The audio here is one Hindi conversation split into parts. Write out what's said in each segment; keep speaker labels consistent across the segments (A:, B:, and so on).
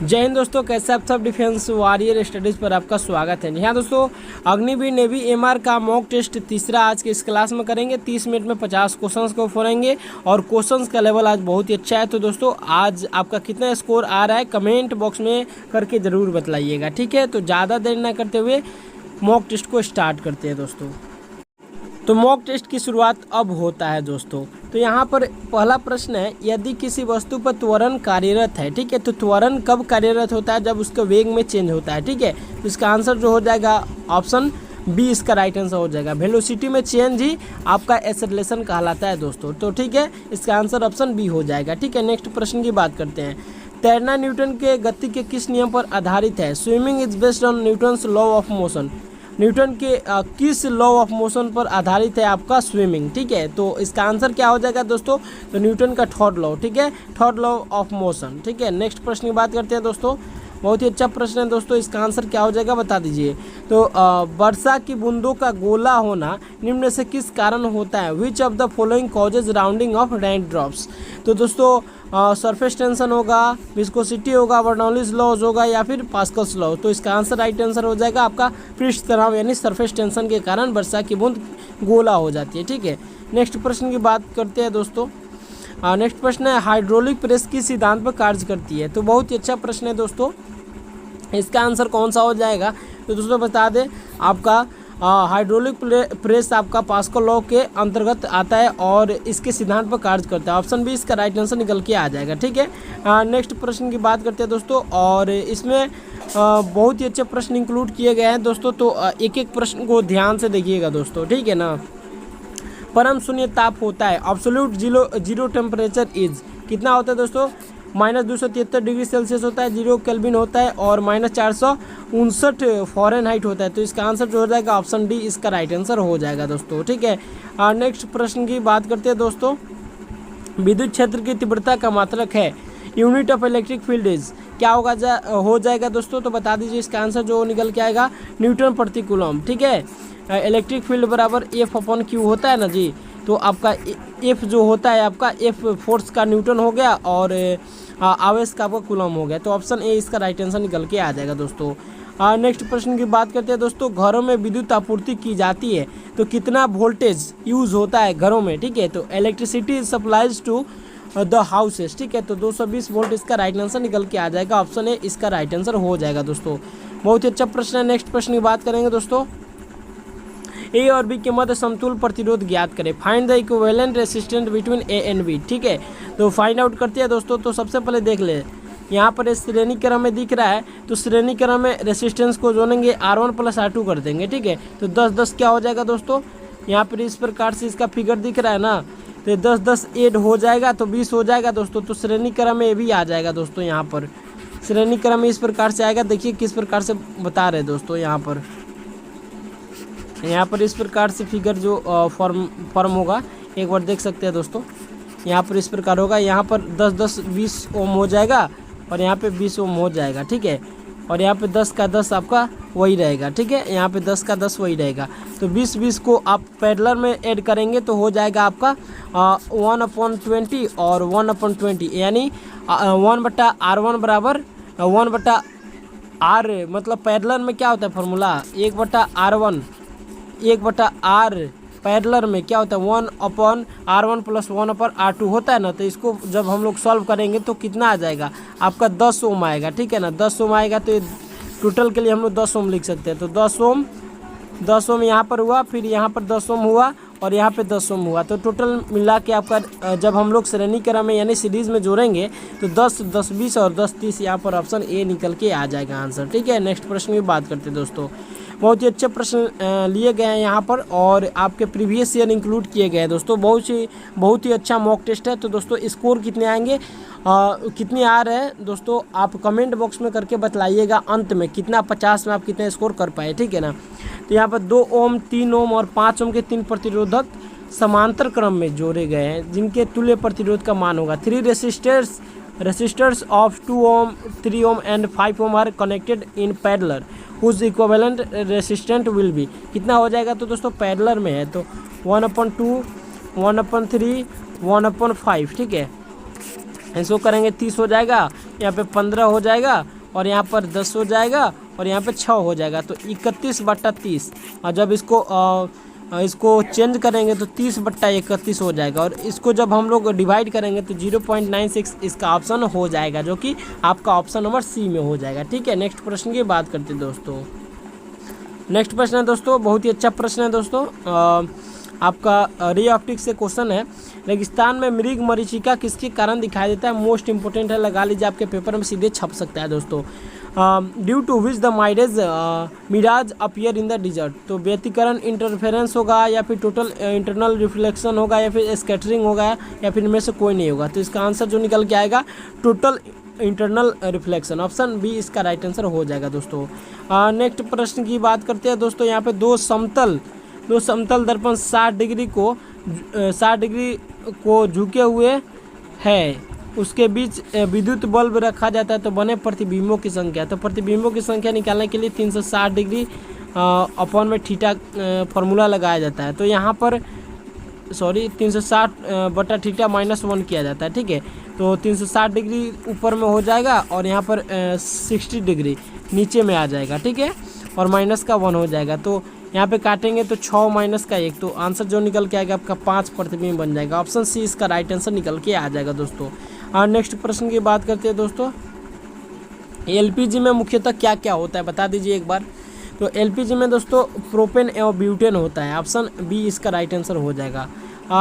A: जय हिंद दोस्तों, कैसे आप सब। डिफेंस वॉरियर स्टडीज़ पर आपका स्वागत है। यहाँ दोस्तों अग्निवीर नेवी एमआर का मॉक टेस्ट तीसरा आज के इस क्लास में करेंगे। 30 मिनट में 50 क्वेश्चंस को फोड़ेंगे और क्वेश्चंस का लेवल आज बहुत ही अच्छा है। तो दोस्तों आज आपका कितना स्कोर आ रहा है कमेंट बॉक्स में करके ज़रूर बतलाइएगा, ठीक है। तो ज़्यादा देर ना करते हुए मॉक टेस्ट को स्टार्ट करते हैं दोस्तों। तो मॉक टेस्ट की शुरुआत अब होता है दोस्तों। तो यहाँ पर पहला प्रश्न है, यदि किसी वस्तु पर त्वरण कार्यरत है, ठीक है, तो त्वरण कब कार्यरत होता है? जब उसका वेग में चेंज होता है, ठीक है। तो इसका आंसर जो हो जाएगा ऑप्शन बी इसका राइट आंसर हो जाएगा। वेलोसिटी में चेंज ही आपका एक्सेलरेशन कहलाता है दोस्तों। तो ठीक है, इसका आंसर ऑप्शन बी हो जाएगा, ठीक है। नेक्स्ट प्रश्न की बात करते हैं। तैरना न्यूटन के गति के किस नियम पर आधारित है? Swimming is based on Newton's law of motion. Newton के किस लॉ ऑफ मोशन पर आधारित है आपका स्विमिंग, ठीक है। तो इसका आंसर क्या हो जाएगा दोस्तों? तो न्यूटन का थर्ड लॉ, ठीक है, थर्ड लॉ ऑफ मोशन, ठीक है। नेक्स्ट प्रश्न की बात करते हैं दोस्तों। बहुत ही अच्छा प्रश्न है दोस्तों, इसका आंसर क्या हो जाएगा बता दीजिए। तो वर्षा की बूंदों का गोला होना निम्न से किस कारण होता है? Which of the following causes rounding off rain drops. तो दोस्तों सरफेस टेंशन होगा, विस्कोसिटी होगा, बर्नौलीज लॉज होगा या फिर पास्कल्स लॉ। तो इसका आंसर राइट आंसर हो जाएगा आपका पृष्ठ तनाव यानी सरफेस टेंशन के कारण वर्षा की बूंद गोला हो जाती है, ठीक है। नेक्स्ट प्रश्न की बात करते हैं दोस्तों। नेक्स्ट प्रश्न है, हाइड्रोलिक प्रेस किस सिद्धांत पर कार्य करती है? तो बहुत ही अच्छा प्रश्न है दोस्तों, इसका आंसर कौन सा हो जाएगा? तो दोस्तों बता दें आपका हाइड्रोलिक प्रेस आपका पास्कल लॉ के अंतर्गत आता है और इसके सिद्धांत पर कार्य करता है। ऑप्शन बी इसका राइट आंसर निकल के आ जाएगा, ठीक है। नेक्स्ट प्रश्न की बात करते हैं दोस्तों, और इसमें बहुत ही अच्छे प्रश्न इंक्लूड किए गए हैं दोस्तों। तो एक एक प्रश्न को ध्यान से देखिएगा दोस्तों, ठीक है ना। परम शून्य ताप होता है, एब्सोल्यूट जीरो टेम्परेचर इज कितना होता है दोस्तों? -273 डिग्री सेल्सियस होता है, 0 केल्विन होता है और -459 फ़ारेनहाइट होता है। तो इसका आंसर जो हो जाएगा ऑप्शन डी इसका राइट आंसर हो जाएगा दोस्तों, ठीक है। नेक्स्ट प्रश्न की बात करते हैं दोस्तों। विद्युत क्षेत्र की तीव्रता का मात्रक है, unit of electric field is क्या होगा हो जाएगा दोस्तों? तो बता दीजिए, इसका आंसर जो निकल के आएगा न्यूटन प्रति कूलम, ठीक है। इलेक्ट्रिक फील्ड बराबर F/Q होता है ना जी। तो आपका F जो होता है आपका F फोर्स का न्यूटन हो गया और आवेश का आपका कूलम हो गया। तो ऑप्शन ए इसका राइट आंसर निकल के आ जाएगा दोस्तों। नेक्स्ट प्रश्न की बात करते हैं दोस्तों। घरों में विद्युत आपूर्ति की जाती है तो कितना वोल्टेज यूज़ होता है घरों में, ठीक है। तो electricity is supplies to the houses, ठीक है। तो 220 वोल्ट इसका राइट आंसर निकल के आ जाएगा। ऑप्शन ए इसका राइट आंसर हो जाएगा दोस्तों। बहुत ही अच्छा प्रश्न है। नेक्स्ट प्रश्न की बात करेंगे दोस्तों। ए और बी के मध्य समतुल प्रतिरोध ज्ञात करें। Find the equivalent resistance between A and B, ठीक है। तो फाइंड आउट करते हैं दोस्तों। तो सबसे पहले देख ले, यहाँ पर इस श्रेणी क्रम में दिख रहा है, तो श्रेणी क्रम में रेसिस्टेंस को जोड़ेंगे R1 + R2 कर देंगे, ठीक है। तो 10-10 क्या हो जाएगा दोस्तों? यहाँ पर इस प्रकार से इसका फिगर दिख रहा है ना, तो 10-10 ऐड हो जाएगा तो 20 हो जाएगा दोस्तों। तो श्रेणी क्रम में ये भी आ जाएगा दोस्तों। यहाँ पर श्रेणी क्रम में इस प्रकार से आएगा, देखिए किस प्रकार से बता रहे दोस्तों। यहाँ पर इस प्रकार से फिगर जो फॉर्म होगा, एक बार देख सकते हैं दोस्तों। यहाँ पर इस प्रकार होगा, यहाँ पर 10-10 20 ओम हो जाएगा और यहाँ पे 20 ओम हो जाएगा, ठीक है। और यहाँ पे 10 का 10 आपका वही रहेगा, ठीक है। यहाँ पे 10 का 10 वही रहेगा। तो 20-20 को आप पैरेलल में ऐड करेंगे तो हो जाएगा आपका 1/20 और 1/20 यानी 1/R1 बराबर 1/R, मतलब पैरेलल में क्या होता है फॉर्मूला 1/R1 1/R पैरेलल में क्या होता है 1/R1 + 1/R2 होता है ना। तो इसको जब हम लोग सॉल्व करेंगे तो कितना आ जाएगा आपका 10 ओम आएगा, ठीक है ना। 10 ओम आएगा तो टोटल के लिए हम लोग 10 ओम लिख सकते हैं। तो 10 ओम यहाँ पर हुआ, फिर यहाँ पर 10 ओम हुआ और यहाँ पे 10 ओम हुआ। तो टोटल मिला के आपका जब हम लोग श्रेणी क्रम में यानी सीरीज़ में जोड़ेंगे तो 10-10-20 और 10-30 यहाँ पर ऑप्शन ए निकल के आ जाएगा आंसर, ठीक है। नेक्स्ट प्रश्न की बात करते हैं दोस्तों। बहुत ही अच्छे प्रश्न लिए गए हैं यहाँ पर और आपके प्रीवियस ईयर इंक्लूड किए गए हैं दोस्तों। बहुत ही अच्छा मॉक टेस्ट है। तो दोस्तों स्कोर कितने आएंगे, कितने आ रहे हैं दोस्तों, आप कमेंट बॉक्स में करके बतलाइएगा अंत में कितना 50 में आप कितना स्कोर कर पाए, ठीक है ना। तो यहाँ पर 2 ओम 3 ओम और 5 ओम के 3 प्रतिरोधक समांतर क्रम में जोड़े गए हैं जिनके तुल्य प्रतिरोध का मान होगा। 3 resistors of 2 ohm, 3 ohm and 5 ohm are connected in parallel whose equivalent resistant will be कितना हो जाएगा? तो दोस्तों पैरेलल में है तो 1/2 1/3 1/5, ठीक है। इसको करेंगे 30 हो जाएगा यहाँ पे 15 हो जाएगा और यहाँ पर 10 हो जाएगा और यहाँ पे 6 हो जाएगा, तो 31/30। और जब इसको चेंज करेंगे तो 30/31 हो जाएगा, और इसको जब हम लोग डिवाइड करेंगे तो 0.96 इसका ऑप्शन हो जाएगा, जो कि आपका ऑप्शन नंबर सी में हो जाएगा। ठीक है, नेक्स्ट प्रश्न की बात करते हैं दोस्तों। नेक्स्ट प्रश्न है दोस्तों, बहुत ही अच्छा प्रश्न है दोस्तों, आपका रे ऑप्टिक्स से क्वेश्चन है। रेगिस्तान में मृग मरीचिका किसके कारण दिखाई देता है? मोस्ट इंपोर्टेंट है, लगा लीजिए, आपके पेपर में सीधे छप सकता है दोस्तों। Due to which the mirage appear in the desert, तो व्यतिकरण इंटरफेरेंस होगा या फिर टोटल इंटरनल रिफ्लेक्शन होगा या फिर स्कैटरिंग होगा या फिर इनमें से कोई नहीं होगा। तो इसका आंसर जो निकल के आएगा total internal reflection, option B इसका राइट आंसर हो जाएगा दोस्तों। नेक्स्ट प्रश्न की बात करते हैं दोस्तों। यहाँ पे दो समतल दर्पण 60 डिग्री को झुके हुए है, उसके बीच विद्युत बल्ब रखा जाता है, तो बने प्रतिबिंबों की संख्या। तो प्रतिबिंबों की संख्या निकालने के लिए 360 डिग्री अपॉन में थीटा फॉर्मूला लगाया जाता है। तो यहाँ पर 360/थीटा -1 किया जाता है। ठीक है, तो 360 डिग्री ऊपर में हो जाएगा और यहाँ पर 60 डिग्री नीचे में आ जाएगा। ठीक है, और माइनस का 1 हो जाएगा, तो यहाँ पे काटेंगे तो 6 माइनस का 1, तो आंसर जो निकल के आएगा आपका 5 प्रतिबिंब बन जाएगा। ऑप्शन सी इसका राइट आंसर निकल के आ जाएगा दोस्तों। और नेक्स्ट प्रश्न की बात करते हैं दोस्तों। एलपीजी में मुख्यतः क्या क्या होता है, बता दीजिए एक बार। तो एलपीजी में दोस्तों प्रोपेन एवं ब्यूटेन होता है, ऑप्शन बी इसका राइट आंसर हो जाएगा।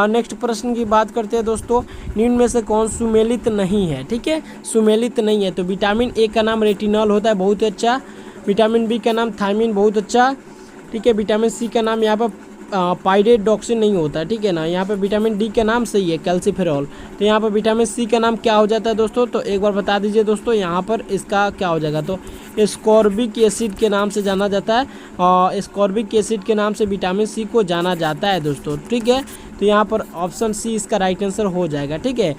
A: नेक्स्ट प्रश्न की बात करते हैं दोस्तों। निम्न में से कौन सुमेलित नहीं है? ठीक है, सुमेलित नहीं है, तो विटामिन ए का नाम रेटिनॉल होता है, बहुत अच्छा। विटामिन बी का नाम थायमिन, बहुत अच्छा। ठीक है, विटामिन सी का नाम यहाँ पर पाइरेडॉक्सिन नहीं होता है। ठीक है ना, यहाँ पे विटामिन डी का नाम सही है, कैल्सीफेरॉल। तो यहाँ पर विटामिन सी का नाम क्या हो जाता है दोस्तों? तो एक बार बता दीजिए दोस्तों, यहाँ पर इसका क्या हो जाएगा? तो एस्कॉर्बिक एसिड के नाम से जाना जाता है, और एस्कॉर्बिक एसिड के नाम से विटामिन सी को जाना जाता है दोस्तों। ठीक है, तो यहाँ पर ऑप्शन सी इसका राइट आंसर हो जाएगा। ठीक है,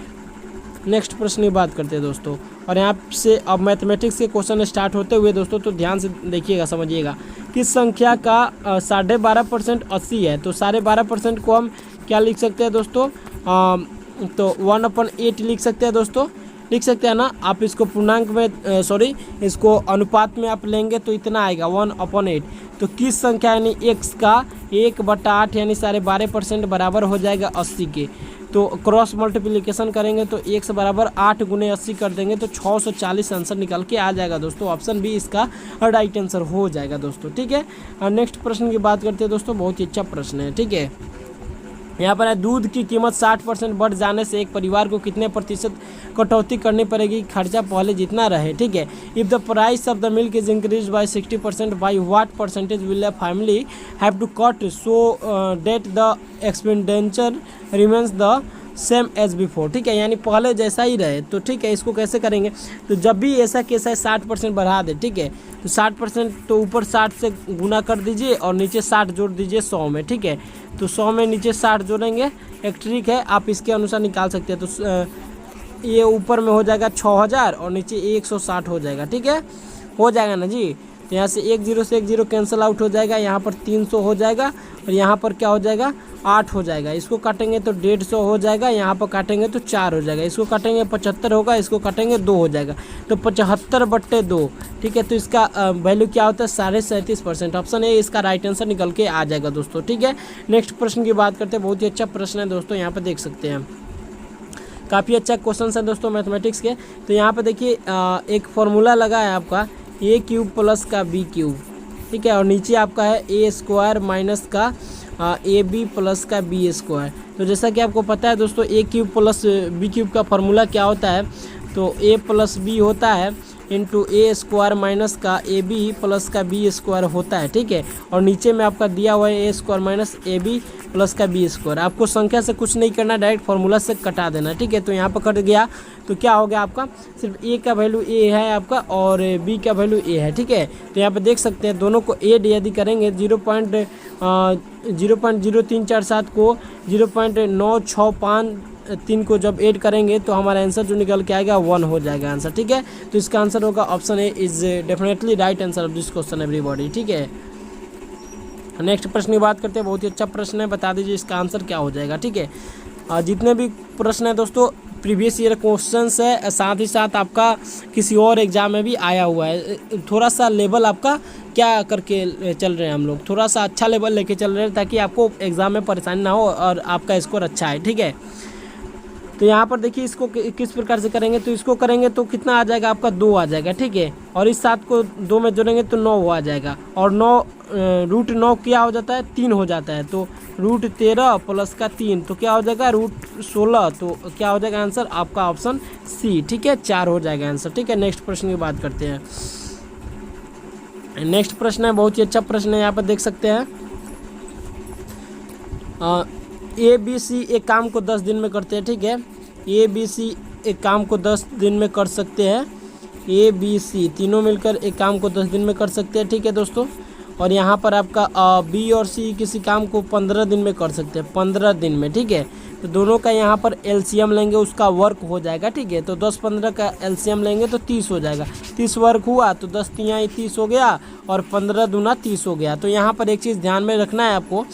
A: नेक्स्ट प्रश्न की बात करते हैं दोस्तों। और यहाँ से अब मैथमेटिक्स के क्वेश्चन स्टार्ट होते हुए दोस्तों, तो ध्यान से देखिएगा, समझिएगा। किस संख्या का 12.5% 80 है? तो 12.5% को हम क्या लिख सकते हैं दोस्तों? तो 1/8 लिख सकते हैं दोस्तों, लिख सकते हैं ना। आप इसको पूर्णांक में इसको अनुपात में आप लेंगे तो इतना आएगा 1/8। तो किस संख्या यानी x का 1/8 यानी 12.5% बराबर हो जाएगा 80 के। तो क्रॉस मल्टीप्लिकेशन करेंगे तो x बराबर 8 × 80 कर देंगे तो 640 आंसर निकल के आ जाएगा दोस्तों। ऑप्शन बी इसका राइट आंसर हो जाएगा दोस्तों। ठीक है, और नेक्स्ट प्रश्न की बात करते हैं दोस्तों, बहुत ही अच्छा प्रश्न है। ठीक है, यहाँ पर है दूध की कीमत 60% बढ़ जाने से एक परिवार को कितने प्रतिशत कटौती करनी पड़ेगी? खर्चा पहले जितना रहे। ठीक है, if the price of the milk is increase by 60%, by what percentage will the family have to cut so that the expenditure remains the same as before. ठीक है, यानी पहले जैसा ही रहे। तो ठीक है, इसको कैसे करेंगे? तो जब भी ऐसा केस है 60% बढ़ा दे। ठीक है, तो 60% तो ऊपर 60 से गुना कर दीजिए और नीचे 60 जोड़ दीजिए 100 में। ठीक है, तो 100 में नीचे 60 जोड़ेंगे, एक ट्रिक है, आप इसके अनुसार निकाल सकते हैं। तो ये ऊपर में हो जाएगा 6000 और नीचे 160 हो जाएगा। ठीक है, हो जाएगा ना जी। तो यहाँ से 1 0 से 1 0 कैंसिल आउट हो जाएगा, यहाँ पर 300 हो जाएगा और यहाँ पर क्या हो जाएगा? 8 हो जाएगा। इसको काटेंगे तो 150 हो जाएगा, यहाँ पर काटेंगे तो 4 हो जाएगा। इसको काटेंगे 75 होगा, इसको काटेंगे 2 हो जाएगा, तो 75/2। ठीक है, तो इसका वैल्यू क्या होता है? 37.5%। ऑप्शन ए इसका राइट आंसर निकल के आ जाएगा दोस्तों। ठीक है, नेक्स्ट प्रश्न की बात करते हैं, बहुत ही अच्छा प्रश्न है दोस्तों, यहाँ पर देख सकते हैं, काफ़ी अच्छा क्वेश्चन है दोस्तों मैथमेटिक्स के। तो यहाँ पर देखिए एक फॉर्मूला लगा है आपका a³ प्लस का b³। ठीक है, और नीचे आपका है a² माइनस का ab प्लस का b²। तो जैसा कि आपको पता है दोस्तों, a³ प्लस b³ का फॉर्मूला क्या होता है? तो a प्लस b होता है इंटू a² माइनस का ab प्लस का b² होता है। ठीक है, और नीचे में आपका दिया हुआ है a² माइनस ab प्लस का b²। आपको संख्या से कुछ नहीं करना, डायरेक्ट फार्मूला से कटा देना। ठीक है, तो यहाँ पर कट गया तो क्या हो गया आपका? सिर्फ a का वैल्यू a है आपका और b का वैल्यू a है। ठीक है, तो यहाँ पे देख सकते हैं दोनों को ऐड यदि करेंगे 0.0347 को 0.9653 को जब ऐड करेंगे तो हमारा आंसर जो निकल के आएगा 1 हो जाएगा आंसर। ठीक है, तो इसका आंसर होगा option A is definitely right answer of this question everybody. ठीक है, नेक्स्ट प्रश्न की बात करते हैं, बहुत ही अच्छा प्रश्न है, बता दीजिए इसका आंसर क्या हो जाएगा। ठीक है, जितने भी प्रश्न है दोस्तों प्रीवियस ईयर क्वेश्चंस है, साथ ही साथ आपका किसी और एग्जाम में भी आया हुआ है। थोड़ा सा लेवल आपका क्या करके चल रहे हैं हम लोग, थोड़ा सा अच्छा लेवल लेके चल रहे हैं ताकि आपको एग्ज़ाम में परेशानी ना हो और आपका स्कोर अच्छा है, ठीक है। तो यहाँ पर देखिए इसको किस प्रकार से करेंगे, तो इसको करेंगे तो कितना आ जाएगा आपका 2 आ जाएगा, ठीक है। और इस 7 को 2 में जोड़ेंगे तो 9 आ जाएगा, और 9 √9 क्या हो जाता है, 3 हो जाता है। तो √13 प्लस का 3 तो क्या हो जाएगा √16। तो क्या हो जाएगा आंसर आपका ऑप्शन सी, ठीक है, 4 हो जाएगा आंसर, ठीक है। नेक्स्ट प्रश्न की बात करते हैं। नेक्स्ट प्रश्न है बहुत ही अच्छा प्रश्न है, यहाँ पर देख सकते हैं। ABC एक काम को 10 दिन में करते हैं, ठीक है। ABC एक काम को 10 दिन में कर सकते हैं, ABC तीनों मिलकर एक काम को 10 दिन में कर सकते हैं, ठीक है दोस्तों। और यहाँ पर आपका B और C किसी काम को 15 दिन में कर सकते हैं, 15 दिन में, ठीक है। तो दोनों का यहाँ पर LCM लेंगे, उसका वर्क हो जाएगा, ठीक है। तो 10-15 का LCM लेंगे तो 30 हो जाएगा, 30 वर्क हुआ तो 10 तिहाई 30 हो गया, और 15 दूना 30 हो गया। तो यहाँ पर एक चीज़ ध्यान में रखना है आपको,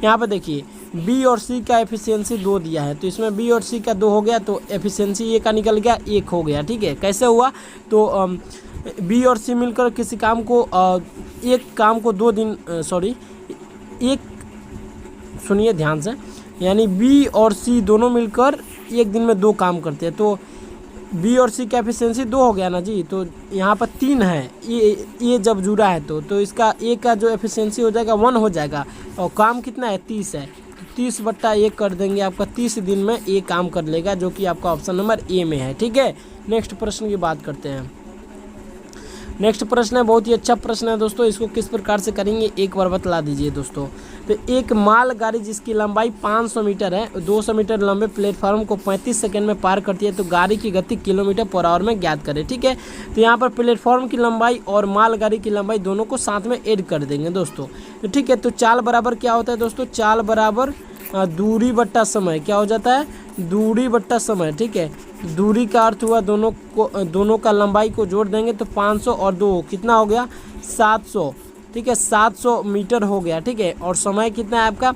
A: यहाँ पर देखिए B और C का एफिशिएंसी 2 दिया है, तो इसमें B और C का 2 हो गया, तो एफिशिएंसी ये का निकल गया 1 हो गया, ठीक है। कैसे हुआ, तो B और C मिलकर किसी काम को एक काम को 2 दिन एक सुनिए ध्यान से, यानी B और C दोनों मिलकर एक दिन में 2 काम करते हैं। तो B और C का एफिशिएंसी 2 हो गया ना जी, तो यहाँ पर 3 है, ये जब जुड़ा है तो इसका A का जो एफिशिएंसी हो जाएगा 1 हो जाएगा, और काम कितना है 30 है, तो 30/1 कर देंगे, आपका 30 दिन में ये काम कर लेगा, जो कि आपका ऑप्शन नंबर ए में है, ठीक है। नेक्स्ट प्रश्न की बात करते हैं। नेक्स्ट प्रश्न है बहुत ही अच्छा प्रश्न है दोस्तों, इसको किस प्रकार से करेंगे एक बार बतला दीजिए दोस्तों। तो एक माल गाड़ी जिसकी लंबाई 500 मीटर है, 200 मीटर लंबे प्लेटफार्म को 35 सेकंड में पार करती है, तो गाड़ी की गति km/h में ज्ञात करें, ठीक है। तो यहाँ पर प्लेटफॉर्म की लंबाई और माल गाड़ी की लंबाई दोनों को साथ में ऐड कर देंगे दोस्तों, तो ठीक है। तो चाल बराबर क्या होता है दोस्तों, चाल बराबर दूरी बट्टा समय, क्या हो जाता है, दूरी बट्टा समय, ठीक है। दूरी का अर्थ हुआ दोनों का लंबाई को जोड़ देंगे तो 500 और 2 कितना हो गया 700, ठीक है, 700 मीटर हो गया, ठीक है। और समय कितना है आपका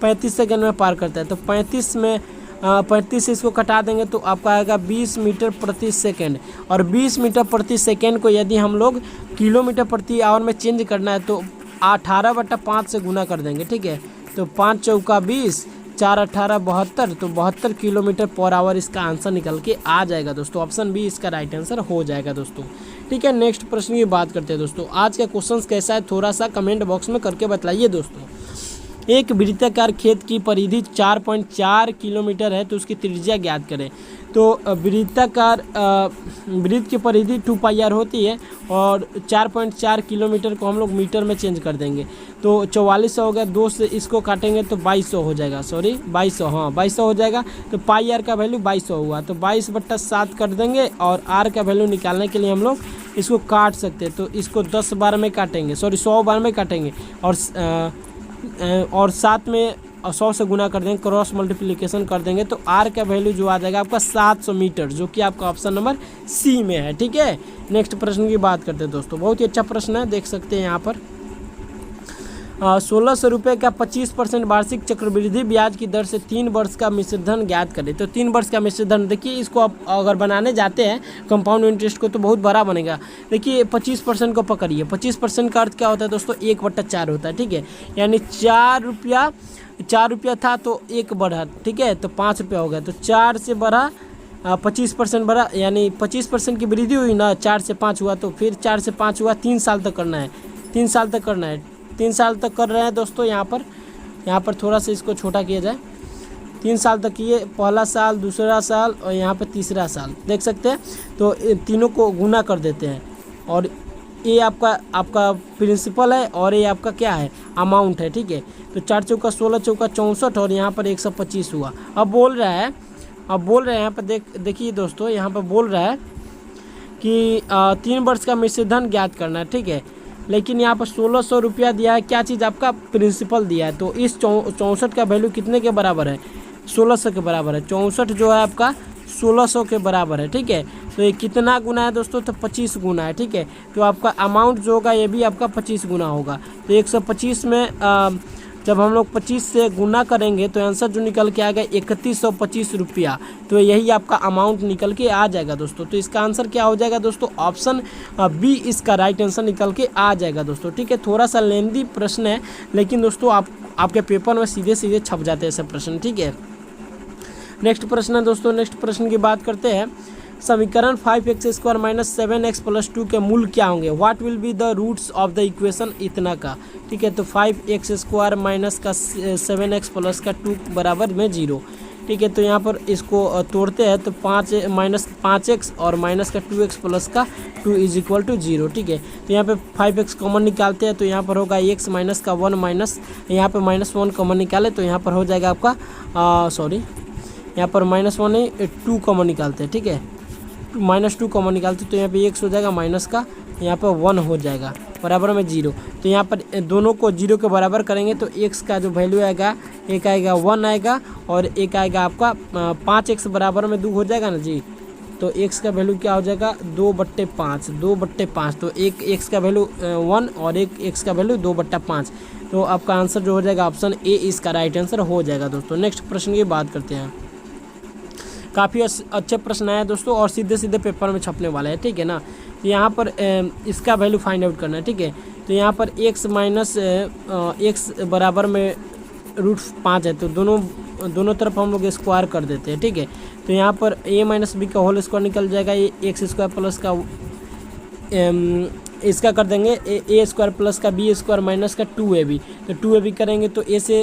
A: 35 सेकंड में पार करता है, तो 35 में 35 इसको कटा देंगे तो आपका आएगा 20 मीटर प्रति सेकंड। और 20 मीटर प्रति सेकंड को यदि हम लोग km/h में चेंज करना है तो 18/5 से गुना कर देंगे, ठीक है। तो 5 चौका 20, 4 18 72, तो 72 km/h इसका आंसर निकल के आ जाएगा दोस्तों। ऑप्शन बी इसका राइट आंसर हो जाएगा दोस्तों, ठीक है। नेक्स्ट प्रश्न की बात करते हैं दोस्तों। आज का क्वेश्चन कैसा है थोड़ा सा कमेंट बॉक्स में करके बताइए दोस्तों। एक वृत्ताकार खेत की परिधि 4.4 किलोमीटर है, तो उसकी त्रिज्या ज्ञात करें। तो वृत्ताकार वृत्त की परिधि 2πr होती है, और 4.4 किलोमीटर को हम लोग मीटर में चेंज कर देंगे, तो 4400 हो गया, 2 से इसको काटेंगे तो 2200 हो जाएगा, 2200, हाँ 2200 हो जाएगा। तो πr का वैल्यू 2200 हुआ, तो 22/7 कर देंगे, और r का वैल्यू निकालने के लिए हम लोग इसको काट सकते हैं, तो इसको 10 बार में काटेंगे, 100 बार में काटेंगे, और साथ में 100 से गुना कर देंगे, क्रॉस मल्टीप्लिकेशन कर देंगे, तो r का वैल्यू जो आ जाएगा आपका 700 मीटर, जो कि आपका ऑप्शन नंबर सी में है, ठीक है। नेक्स्ट प्रश्न की बात करते हैं दोस्तों, बहुत ही अच्छा प्रश्न है, देख सकते हैं यहाँ पर 1600 रुपये का 25% वार्षिक चक्रवृद्धि ब्याज की दर से 3 वर्ष का मिश्र धन ज्ञात करें। तो 3 वर्ष का मिश्र धन, देखिए इसको आप अगर बनाने जाते हैं कंपाउंड इंटरेस्ट को तो बहुत बड़ा बनेगा। देखिए 25% को पकड़िए, 25% का अर्थ क्या होता है दोस्तों 1/4 होता है, ठीक है। यानी 4 रुपया था तो 1 बढ़ा, ठीक है, तो 5 रुपया हो गया, तो 4 से बढ़ा 25% बढ़ा, यानी 25% की वृद्धि हुई ना, 4 से 5 हुआ, तो फिर 4 से 5 हुआ, 3 साल तक करना है, 3 साल तक करना है, 3 साल तक कर रहे हैं दोस्तों। यहाँ पर थोड़ा सा इसको छोटा किया जाए, 3 साल तक किए, पहला साल, दूसरा साल, और यहाँ पर तीसरा साल, देख सकते हैं। तो तीनों को गुना कर देते हैं, और ये आपका प्रिंसिपल है, और ये आपका क्या है अमाउंट है, ठीक है। तो 4 चौका 16, चौका 64, और यहाँ पर 125 हुआ। अब बोल रहा है यहाँ पर देखिए दोस्तों, यहाँ पर बोल रहा है कि 3 वर्ष का मिश्र धन ज्ञात करना है, ठीक है। लेकिन यहाँ पर 1600 रुपया दिया है, क्या चीज़ आपका प्रिंसिपल दिया है, तो इस 64 का वैल्यू कितने के बराबर है 1600 के बराबर है। 64 जो है आपका 1600 के बराबर है, ठीक है। तो ये कितना गुना है दोस्तों, तो 25 गुना है, ठीक है। तो आपका अमाउंट जो होगा ये भी आपका 25 गुना होगा, तो 125 में जब हम लोग 25 से गुना करेंगे तो आंसर जो निकल के आएगा 3125 रुपया। तो यही आपका अमाउंट निकल के आ जाएगा दोस्तों। तो इसका आंसर क्या हो जाएगा दोस्तों, ऑप्शन बी इसका राइट आंसर निकल के आ जाएगा दोस्तों। ठीक है, थोड़ा सा लेंदी प्रश्न है, लेकिन दोस्तों आपके पेपर में सीधे सीधे छप जाते हैं ऐसे प्रश्न। ठीक है, नेक्स्ट प्रश्न है दोस्तों। नेक्स्ट प्रश्न की बात करते हैं। समीकरण 5x² माइनस 7x प्लस 2 के मूल क्या होंगे। What will be the roots of the equation इतना का। ठीक है, तो 5x² माइनस का 7x प्लस का 2 बराबर में 0। ठीक है, तो यहाँ पर इसको तोड़ते हैं तो 5 माइनस 5x और माइनस का 2x प्लस का 2 इज इक्वल टू 0। ठीक है, तो यहाँ पे 5x कॉमन निकालते हैं तो यहाँ पर होगा x माइनस का 1 माइनस यहाँ पे -1 कॉमन निकाले तो यहाँ पर हो जाएगा आपका यहाँ पर -1 नहीं 2 कॉमन निकालते हैं। ठीक है, -2 कॉमन निकालते तो यहाँ पे x हो जाएगा माइनस का यहाँ पर 1 हो जाएगा बराबर में 0। तो यहाँ पर दोनों को 0 के बराबर करेंगे तो x का जो वैल्यू आएगा, एक आएगा 1 आएगा और एक आएगा आपका 5x बराबर में 2 हो जाएगा ना जी। तो x का वैल्यू क्या हो जाएगा 2/5 तो एक x का वैल्यू 1 और एक x का वैल्यू 2/5। तो आपका आंसर जो हो जाएगा ऑप्शन ए इसका राइट आंसर हो जाएगा दोस्तों। नेक्स्ट प्रश्न की बात करते हैं। काफ़ी अच्छे प्रश्न आए दोस्तों और सीधे सीधे पेपर में छपने वाले हैं। ठीक है ना, तो यहाँ पर इसका वैल्यू फाइंड आउट करना है। ठीक है, तो यहाँ पर x माइनस एक्स बराबर में √5 है तो दोनों तरफ हम लोग स्क्वायर कर देते हैं। ठीक है, तो यहाँ पर a माइनस बी का होल स्क्वायर निकल जाएगा, x² प्लस का इसका कर देंगे a² प्लस का b² माइनस का 2ab। तो 2ab करेंगे तो a से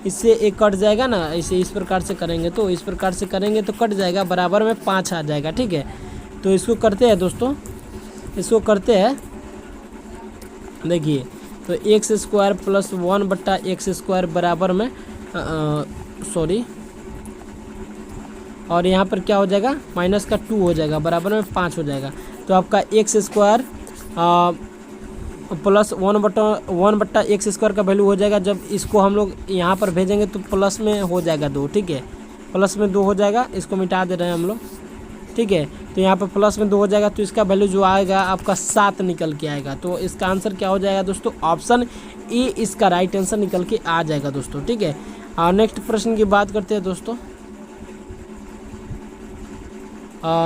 A: इससे a कट जाएगा ना, इसे इस प्रकार से करेंगे तो इस प्रकार से करेंगे तो कट जाएगा बराबर में 5 आ जाएगा। ठीक है, तो इसको करते हैं दोस्तों, इसको करते हैं। देखिए तो x² प्लस 1/x² बराबर में और यहाँ पर क्या हो जाएगा माइनस का 2 हो जाएगा बराबर में 5 हो जाएगा। तो आपका x² प्लस 1/x² का वैल्यू हो जाएगा। जब इसको हम लोग यहाँ पर भेजेंगे तो प्लस में हो जाएगा 2। ठीक है, प्लस में 2 हो जाएगा, इसको मिटा दे रहे हैं हम लोग। ठीक है, तो यहाँ पर प्लस में 2 हो जाएगा तो इसका वैल्यू जो आएगा आपका 7 निकल के आएगा। तो इसका आंसर क्या हो जाएगा दोस्तों, ऑप्शन ए इसका राइट आंसर निकल के आ जाएगा दोस्तों। ठीक है, नेक्स्ट प्रश्न की बात करते हैं दोस्तों।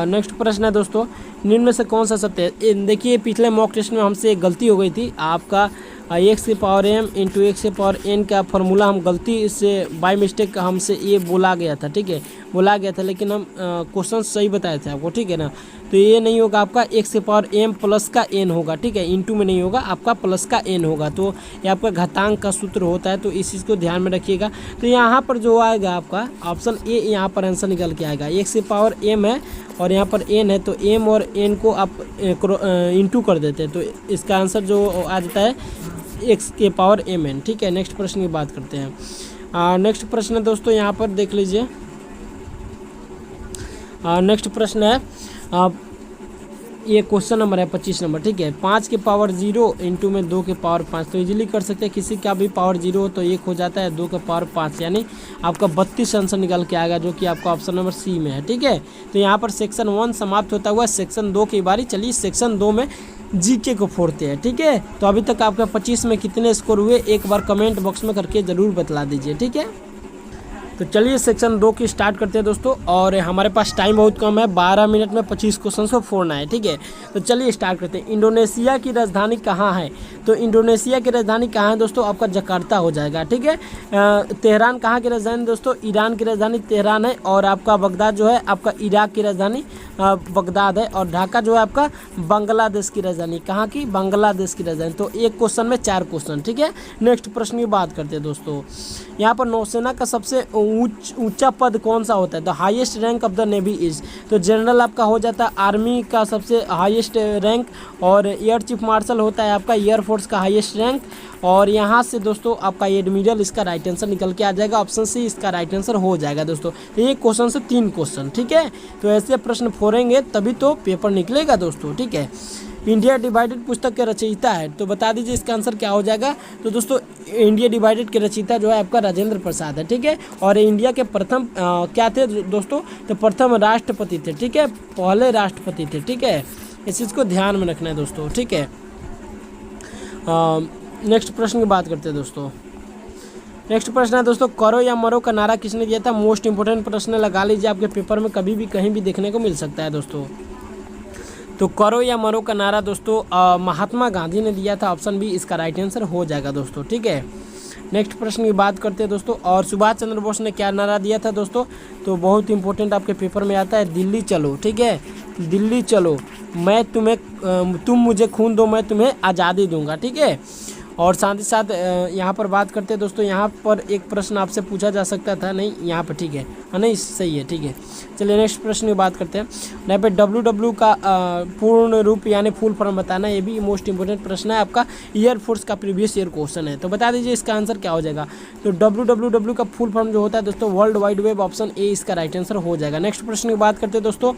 A: नेक्स्ट प्रश्न है दोस्तों, निम्न में से कौन सा सत्य है। देखिए पिछले मॉक टेस्ट में हमसे एक गलती हो गई थी, आपका x⁻m इंटू x⁻n का फॉर्मूला हम गलती से बाय मिस्टेक हमसे ये बोला गया था। ठीक है, बोला गया था लेकिन हम क्वेश्चन सही बताए थे आपको। ठीक है ना, तो ये नहीं होगा, आपका x⁻m प्लस का n होगा। ठीक है, इंटू में नहीं होगा, आपका प्लस का n होगा। तो ये आपका घातांक का सूत्र होता है, तो इस चीज़ को ध्यान में रखिएगा। तो यहाँ पर जो आएगा आपका ऑप्शन ए यहाँ पर आंसर निकल के आएगा। x⁻m है और यहाँ पर n है तो m और n को आप इंटू कर देते हैं तो इसका आंसर जो आ जाता है x⁻mn। ठीक है, नेक्स्ट प्रश्न की बात करते हैं। नेक्स्ट प्रश्न है दोस्तों, यहाँ पर देख लीजिए। नेक्स्ट प्रश्न है ये क्वेश्चन नंबर है 25 नंबर। ठीक है, 5 के पावर 0 इंटू में 2 के पावर 5 तो इजीली कर सकते हैं। किसी का भी पावर 0 हो तो 1 हो जाता है, 2 के पावर 5 यानी आपका 32 आंसर निकल के आएगा, जो कि आपका ऑप्शन नंबर सी में है। ठीक है, तो यहाँ पर सेक्शन 1 समाप्त होता हुआ सेक्शन 2 की बारी। चलिए सेक्शन 2 में जीके को फोड़ते हैं। ठीक है, तो अभी तक आपका 25 में कितने स्कोर हुए एक बार कमेंट बॉक्स में करके ज़रूर बतला दीजिए। ठीक है, तो चलिए सेक्शन 2 की स्टार्ट करते हैं दोस्तों। और हमारे पास टाइम बहुत कम है, 12 मिनट में 25 क्वेश्चन को फोड़ना है। ठीक है, तो चलिए स्टार्ट करते हैं। इंडोनेशिया की राजधानी कहाँ है। तो इंडोनेशिया की राजधानी कहाँ है दोस्तों, आपका जकार्ता हो जाएगा। ठीक है, तेहरान कहाँ की राजधानी दोस्तों, ईरान की राजधानी तेहरान है। और आपका बगदाद जो है आपका इराक की राजधानी बगदाद है। और ढाका जो है आपका बांग्लादेश की राजधानी, कहाँ की, बांग्लादेश की राजधानी। तो एक क्वेश्चन में 4 क्वेश्चन। ठीक है, नेक्स्ट प्रश्न की बात करते हैं दोस्तों। यहाँ पर नौसेना का सबसे ऊंचा पद कौन सा होता है। The highest rank of the navy is, तो जनरल आपका हो जाता है आर्मी का सबसे हाईएस्ट रैंक। और एयर चीफ मार्शल होता है आपका एयर फोर्स का हाईएस्ट रैंक। और यहाँ से दोस्तों आपका एडमिरल इसका राइट आंसर निकल के आ जाएगा, ऑप्शन सी इसका राइट आंसर हो जाएगा दोस्तों। तो एक क्वेश्चन से 3 क्वेश्चन। ठीक है, तो ऐसे प्रश्न फोड़ेंगे तभी तो पेपर निकलेगा दोस्तों। ठीक है, इंडिया डिवाइडेड पुस्तक के रचयिता है, तो बता दीजिए इसका आंसर क्या हो जाएगा। तो दोस्तों इंडिया डिवाइडेड के रचयिता जो है आपका राजेंद्र प्रसाद है। ठीक है, और इंडिया के प्रथम क्या थे दोस्तों, तो प्रथम राष्ट्रपति थे। ठीक है, पहले राष्ट्रपति थे। ठीक है, इस चीज़ को ध्यान में रखना है दोस्तों। ठीक है, नेक्स्ट प्रश्न की बात करते हैं दोस्तों। नेक्स्ट प्रश्न है दोस्तों, करो या मरो का नारा किसने दिया था? मोस्ट इंपोर्टेंट प्रश्न लगा लीजिए, आपके पेपर में कभी भी कहीं भी देखने को मिल सकता है दोस्तों। तो करो या मरो का नारा दोस्तों महात्मा गांधी ने दिया था, ऑप्शन बी इसका राइट आंसर हो जाएगा दोस्तों। ठीक है, नेक्स्ट प्रश्न की बात करते हैं दोस्तों, और सुभाष चंद्र बोस ने क्या नारा दिया था दोस्तों? तो बहुत इंपॉर्टेंट आपके पेपर में आता है, दिल्ली चलो। ठीक है, दिल्ली चलो, मैं तुम्हें तुम मुझे खून दो मैं तुम्हें आज़ादी दूंगा। ठीक है, और साथ ही साथ यहाँ पर बात करते हैं दोस्तों, यहाँ पर एक प्रश्न आपसे पूछा जा सकता था, नहीं यहाँ पर ठीक है, हाँ नहीं सही है। ठीक है, चलिए नेक्स्ट प्रश्न की बात करते हैं। यहाँ पे डब्ल्यू का पूर्ण रूप यानी फुल फॉर्म बताना, ये भी मोस्ट इंपोर्टेंट प्रश्न है, आपका एयरफोर्स का प्रीवियस ईयर क्वेश्चन है। तो बता दीजिए इसका आंसर क्या हो जाएगा? तो डब्ल्यू का फुल फॉर्म जो होता है दोस्तों world wide web, option A इसका राइट आंसर हो जाएगा। नेक्स्ट प्रश्न की बात करते हैं दोस्तों,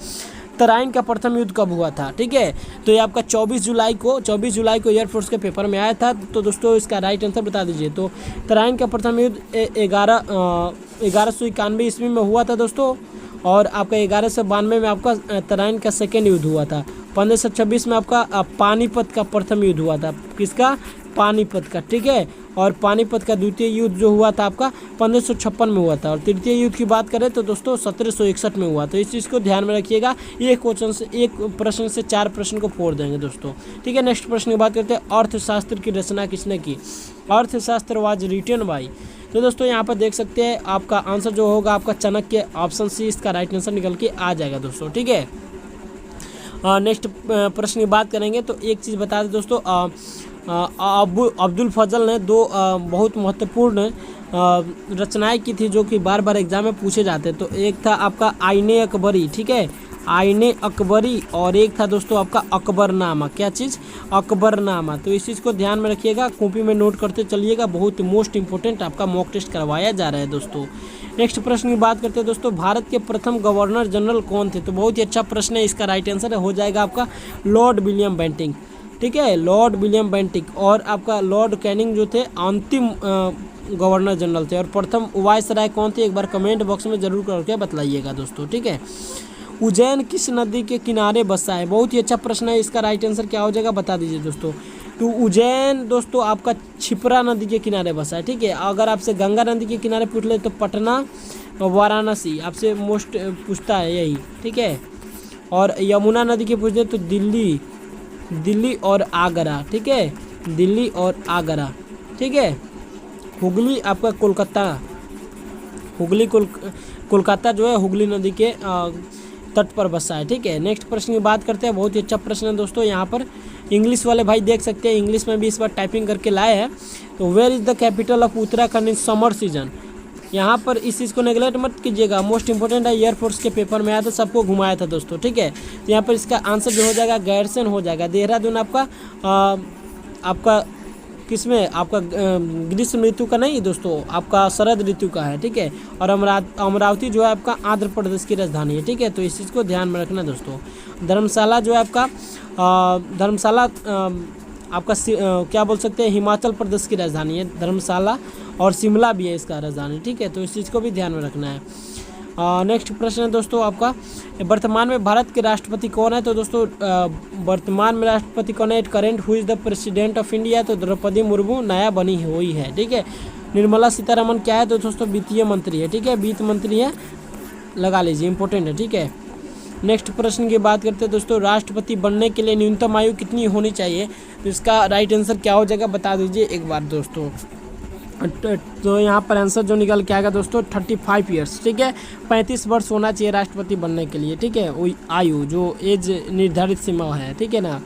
A: तराइन का प्रथम युद्ध कब हुआ था? ठीक है, तो ये आपका 24 जुलाई को एयरफोर्स के पेपर में आया था। तो दोस्तों इसका राइट आंसर बता दीजिए। तो तराइन का प्रथम युद्ध 1191 ईस्वी में हुआ था दोस्तों, और आपका 1192 में आपका तराइन का सेकेंड युद्ध हुआ था। 1526 में आपका पानीपत का प्रथम युद्ध हुआ था। किसका? पानीपत का। ठीक है, और पानीपत का द्वितीय युद्ध जो हुआ था आपका 1556 में हुआ था, और तृतीय युद्ध की बात करें तो दोस्तों 1761 में हुआ। तो इस चीज़ को ध्यान में रखिएगा, एक क्वेश्चन से एक प्रश्न से 4 प्रश्न को फोड़ देंगे दोस्तों। ठीक है, नेक्स्ट प्रश्न की बात करते हैं, अर्थशास्त्र की रचना किसने की? अर्थशास्त्र वाज रिटन बाय। तो दोस्तों यहाँ पर देख सकते हैं आपका आंसर जो होगा आपका चाणक्य, ऑप्शन सी इसका राइट आंसर निकल के आ जाएगा दोस्तों। ठीक है, नेक्स्ट प्रश्न की बात करेंगे तो एक चीज़ बता दें दोस्तों, अब्दुल फजल ने 2 बहुत महत्वपूर्ण रचनाएं की थी जो कि बार बार एग्जाम में पूछे जाते। तो एक था आपका आईने अकबरी। ठीक है, आईने अकबरी, और एक था दोस्तों आपका अकबरनामा। क्या चीज़? अकबरनामा। तो इस चीज़ को ध्यान में रखिएगा, कॉपी में नोट करते चलिएगा, बहुत मोस्ट इंपॉर्टेंट आपका मॉक टेस्ट करवाया जा रहा है दोस्तों। नेक्स्ट प्रश्न की बात करते हैं दोस्तों, भारत के प्रथम गवर्नर जनरल कौन थे? तो बहुत ही अच्छा प्रश्न है, इसका राइट आंसर हो जाएगा आपका लॉर्ड विलियम बेंटिंक। ठीक है, लॉर्ड विलियम बेंटिक, और आपका लॉर्ड कैनिंग जो थे अंतिम गवर्नर जनरल थे, और प्रथम वायसराय कौन थे? एक बार कमेंट बॉक्स में जरूर करके बतलाइएगा दोस्तों। ठीक है, उज्जैन किस नदी के किनारे बसा है? बहुत ही अच्छा प्रश्न है, इसका राइट आंसर क्या हो जाएगा बता दीजिए दोस्तों। तो उज्जैन दोस्तों आपका क्षिप्रा नदी के किनारे बसा है। ठीक है, अगर आपसे गंगा नदी के किनारे पूछ ले तो पटना, वाराणसी आपसे मोस्ट पूछता है यही। ठीक है, और यमुना नदी के पूछ ले तो दिल्ली और आगरा। ठीक है, दिल्ली और आगरा। ठीक है, हुगली आपका कोलकाता जो है हुगली नदी के तट पर बसा है। ठीक है, नेक्स्ट प्रश्न की बात करते हैं, बहुत ही अच्छा प्रश्न है दोस्तों। यहाँ पर इंग्लिश वाले भाई देख सकते हैं, इंग्लिश में भी इस बार टाइपिंग करके लाए हैं। तो where is the capital of Uttarakhand in summer season? यहाँ पर इस चीज़ को नेगलेक्ट मत कीजिएगा, मोस्ट इंपोर्टेंट है, एयरफोर्स के पेपर में आया था, सबको घुमाया था दोस्तों। ठीक है, तो यहाँ पर इसका आंसर जो हो जाएगा गैरसन हो जाएगा। देहरादून आपका किसमें? आपका ग्रीष्म ऋतु का नहीं दोस्तों, आपका शरद ऋतु का है। ठीक है, और अमरावती जो है आपका आंध्र प्रदेश की राजधानी है। ठीक है, तो इस चीज़ को ध्यान में रखना दोस्तों। धर्मशाला जो है आपका आपका क्या बोल सकते हैं, हिमाचल प्रदेश की राजधानी है धर्मशाला, और शिमला भी है इसका राजधानी। ठीक है, तो इस चीज़ को भी ध्यान में रखना है। नेक्स्ट प्रश्न है दोस्तों आपका, वर्तमान में भारत के राष्ट्रपति कौन है? तो दोस्तों वर्तमान में राष्ट्रपति कौन है? Current who is the president of India? तो द्रौपदी मुर्मू नया बनी हुई है। ठीक है, निर्मला सीतारमण क्या है? तो दोस्तों वित्तीय मंत्री है। ठीक है, वित्त मंत्री है, लगा लीजिए, इंपॉर्टेंट है। ठीक है, नेक्स्ट प्रश्न की बात करते हैं दोस्तों, राष्ट्रपति बनने के लिए न्यूनतम आयु कितनी होनी चाहिए? तो इसका राइट आंसर क्या हो जाएगा बता दीजिए एक बार दोस्तों। तो यहाँ पर आंसर जो निकल के आएगा दोस्तों 35 ईयर्स। ठीक है, 35 वर्ष होना चाहिए राष्ट्रपति बनने के लिए। ठीक है, वो आयु जो एज निर्धारित सीमा है। ठीक है ना।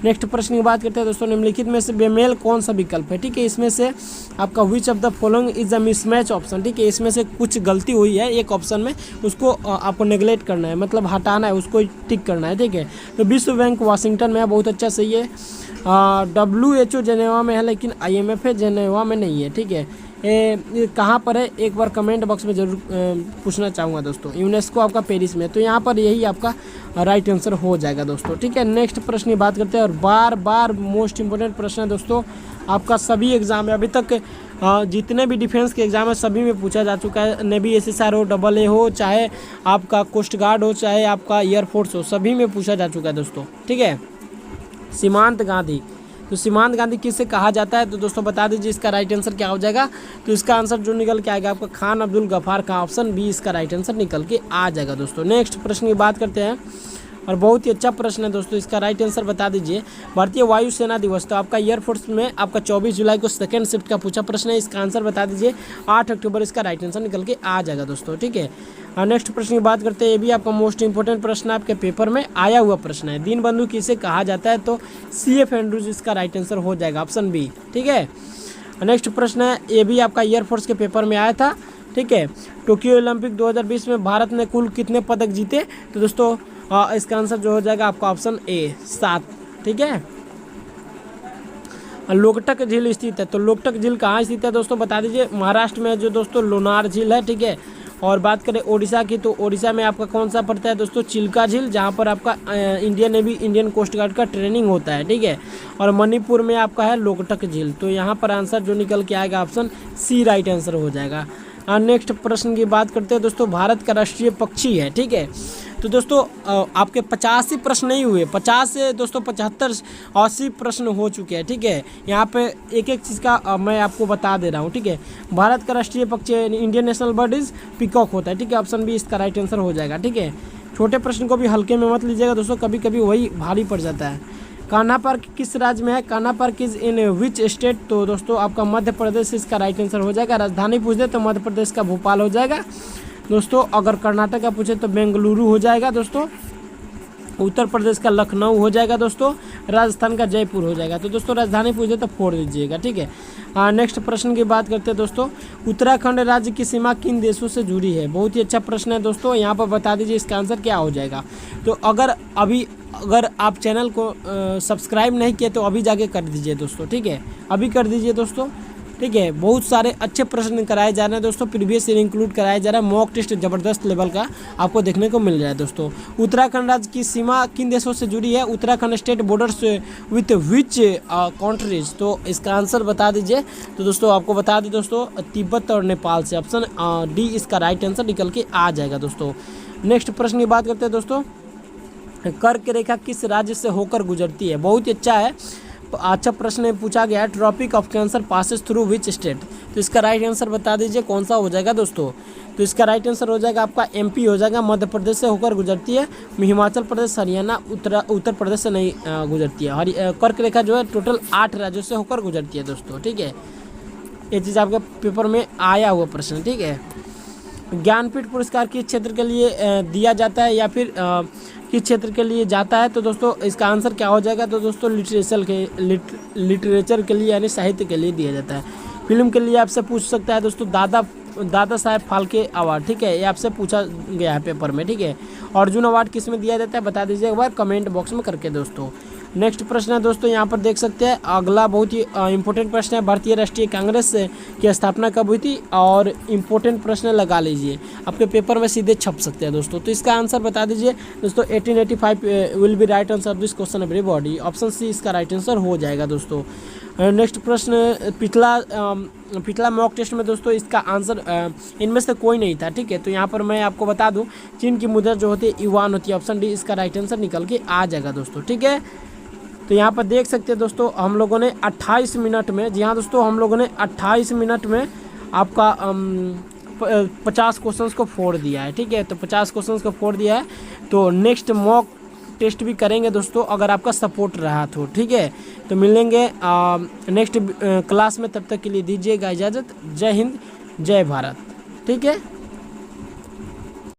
A: नेक्स्ट प्रश्न की बात करते हैं दोस्तों, निम्नलिखित में से बेमेल कौन सा विकल्प है? ठीक है, इसमें से आपका which of the following is a mismatch option. ठीक है, इसमें से कुछ गलती हुई है एक ऑप्शन में, उसको आपको नेगलेक्ट करना है, मतलब हटाना है, उसको टिक करना है। ठीक है, तो विश्व बैंक वाशिंगटन में है, बहुत अच्छा, सही है। WHO जेनेवा में है, लेकिन IMF जेनेवा में नहीं है। ठीक है, ये कहाँ पर है एक बार कमेंट बॉक्स में जरूर पूछना चाहूँगा दोस्तों। यूनेस्को आपका पेरिस में, तो यहाँ पर यही आपका राइट आंसर हो जाएगा दोस्तों। ठीक है, नेक्स्ट प्रश्न की बात करते हैं, और बार बार मोस्ट इंपोर्टेंट प्रश्न है दोस्तों, आपका सभी एग्जाम में अभी तक जितने भी डिफेंस के एग्जाम है सभी में पूछा जा चुका है। नेवी SSR हो, AA हो, चाहे आपका कोस्ट गार्ड हो, चाहे आपका एयरफोर्स हो, सभी में पूछा जा चुका है दोस्तों। ठीक है, सीमांत गांधी तो सीमांत गांधी किसे कहा जाता है? तो दोस्तों बता दीजिए इसका राइट आंसर क्या हो जाएगा। तो इसका आंसर जो निकल के आएगा आपका खान अब्दुल गफ्फार का, ऑप्शन बी इसका राइट आंसर निकल के आ जाएगा दोस्तों। नेक्स्ट प्रश्न की बात करते हैं और बहुत ही अच्छा प्रश्न है दोस्तों, इसका राइट आंसर बता दीजिए। भारतीय वायुसेना दिवस तो आपका एयरफोर्स में आपका 24 जुलाई को सेकंड शिफ्ट का पूछा प्रश्न है, इसका आंसर बता दीजिए। 8 अक्टूबर इसका राइट आंसर निकल के आ जाएगा दोस्तों, ठीक है। और नेक्स्ट प्रश्न की बात करते हैं, ये भी आपका मोस्ट इंपॉर्टेंट प्रश्न है, आपके पेपर में आया हुआ प्रश्न है। दीनबंधु किसे कहा जाता है? तो CF एंड्रूज इसका राइट आंसर हो जाएगा, ऑप्शन बी, ठीक है। नेक्स्ट प्रश्न है, ये भी आपका एयरफोर्स के पेपर में आया था, ठीक है। टोक्यो ओलंपिक 2020 में भारत ने कुल कितने पदक जीते? तो दोस्तों इसका आंसर जो हो जाएगा आपका ऑप्शन ए 7, ठीक है। लोकटक झील स्थित है, तो लोकटक झील कहाँ स्थित है दोस्तों बता दीजिए। महाराष्ट्र में जो दोस्तों लोनार झील है, ठीक है। और बात करें ओडिशा की, तो ओडिशा में आपका कौन सा पड़ता है दोस्तों? चिल्का झील, जहाँ पर आपका Indian navy Indian coast guard का ट्रेनिंग होता है, ठीक है। और मणिपुर में आपका है लोकटक झील, तो यहाँ पर आंसर जो निकल के आएगा ऑप्शन सी राइट आंसर हो जाएगा। नेक्स्ट प्रश्न की बात करते हैं दोस्तों, भारत का राष्ट्रीय पक्षी है, ठीक है। तो दोस्तों आपके 85 प्रश्न नहीं हुए, 50 से दोस्तों 75 80 प्रश्न हो चुके हैं, ठीक है। यहाँ पे एक एक चीज़ का मैं आपको बता दे रहा हूँ, ठीक है। भारत का राष्ट्रीय पक्षी Indian national bird is peacock होता है, ठीक है। ऑप्शन बी इसका राइट आंसर हो जाएगा, ठीक है। छोटे प्रश्न को भी हल्के में मत लीजिएगा दोस्तों, कभी कभी वही भारी पड़ जाता है। कान्हा पार्क किस राज्य में है? Kanha park is in which state? तो दोस्तों आपका मध्य प्रदेश इसका राइट आंसर हो जाएगा। राजधानी पूछ दे तो मध्य प्रदेश का भोपाल हो जाएगा दोस्तों। अगर कर्नाटक का पूछे तो बेंगलुरु हो जाएगा दोस्तों। उत्तर प्रदेश का लखनऊ हो जाएगा दोस्तों। राजस्थान का जयपुर हो जाएगा। तो दोस्तों राजधानी पूछे तो फोड़ दीजिएगा, ठीक है। नेक्स्ट प्रश्न की बात करते हैं दोस्तों, उत्तराखंड राज्य की सीमा किन देशों से जुड़ी है? बहुत ही अच्छा प्रश्न है दोस्तों, यहाँ पर बता दीजिए इसका आंसर क्या हो जाएगा। तो अगर आप चैनल को सब्सक्राइब नहीं किए तो अभी जाके कर दीजिए दोस्तों, ठीक है। अभी कर दीजिए दोस्तों, ठीक है। बहुत सारे अच्छे प्रश्न कराए जा रहे हैं दोस्तों, प्रीवियस ईयर इंक्लूड कराया जा रहा है। मॉक टेस्ट ज़बरदस्त लेवल का आपको देखने को मिल रहा है दोस्तों। उत्तराखंड राज्य की सीमा किन देशों से जुड़ी है? Uttarakhand state borders with which countries? तो इसका आंसर बता दीजिए। तो दोस्तों आपको बता दें दोस्तों, तिब्बत और नेपाल से, ऑप्शन डी इसका राइट आंसर निकल के आ जाएगा दोस्तों। नेक्स्ट प्रश्न की बात करते हैं दोस्तों, कर्क रेखा किस राज्य से होकर गुजरती है? बहुत ही अच्छा प्रश्न पूछा गया है। Tropic of cancer passes through which state? तो इसका राइट आंसर बता दीजिए कौन सा हो जाएगा दोस्तों। तो इसका राइट आंसर हो जाएगा आपका MP हो जाएगा। मध्य प्रदेश से होकर गुजरती है। हिमाचल प्रदेश, हरियाणा, उत्तर प्रदेश से नहीं गुजरती है। कर्क रेखा जो है टोटल 8 राज्यों से होकर गुजरती है दोस्तों, ठीक है। ये चीज़ आपके पेपर में आया हुआ प्रश्न, ठीक है। ज्ञानपीठ पुरस्कार किस क्षेत्र के लिए दिया जाता है या फिर किस क्षेत्र के लिए जाता है? तो दोस्तों इसका आंसर क्या हो जाएगा? तो दोस्तों लिटरेचर के लिए यानी साहित्य के लिए दिया जाता है। फिल्म के लिए आपसे पूछ सकता है दोस्तों दादा साहेब फाल्के अवार्ड, ठीक है। ये आपसे पूछा गया है पेपर में, ठीक है। अर्जुन अवार्ड किस में दिया जाता है बता दीजिए एक बार कमेंट बॉक्स में करके दोस्तों। नेक्स्ट प्रश्न है दोस्तों, यहाँ पर देख सकते हैं अगला बहुत ही इंपॉर्टेंट प्रश्न है। भारतीय राष्ट्रीय कांग्रेस की स्थापना कब हुई थी? और इम्पोर्टेंट प्रश्न लगा लीजिए, आपके पेपर में सीधे छप सकते हैं दोस्तों। तो इसका आंसर बता दीजिए दोस्तों। 1885 will be right answer of this question everybody. Option C इसका राइट आंसर हो जाएगा दोस्तों। नेक्स्ट प्रश्न, पिछला मॉक टेस्ट में दोस्तों इसका आंसर इनमें से कोई नहीं था, ठीक है। तो यहाँ पर मैं आपको बता दूँ, चीन की मुद्रा जो होती है युआन होती है। ऑप्शन डी इसका राइट आंसर निकल के आ जाएगा दोस्तों, ठीक है। तो यहाँ पर देख सकते हैं दोस्तों, हम लोगों ने 28 मिनट में, जी हाँ दोस्तों, हम लोगों ने 28 मिनट में आपका 50 क्वेश्चंस को फोड़ दिया है, ठीक है। तो 50 क्वेश्चंस को फोड़ दिया है। तो नेक्स्ट मॉक टेस्ट भी करेंगे दोस्तों अगर आपका सपोर्ट रहा तो, ठीक है। तो मिलेंगे नेक्स्ट क्लास में, तब तक के लिए दीजिएगा इजाज़त। जय हिंद, जय भारत, ठीक है।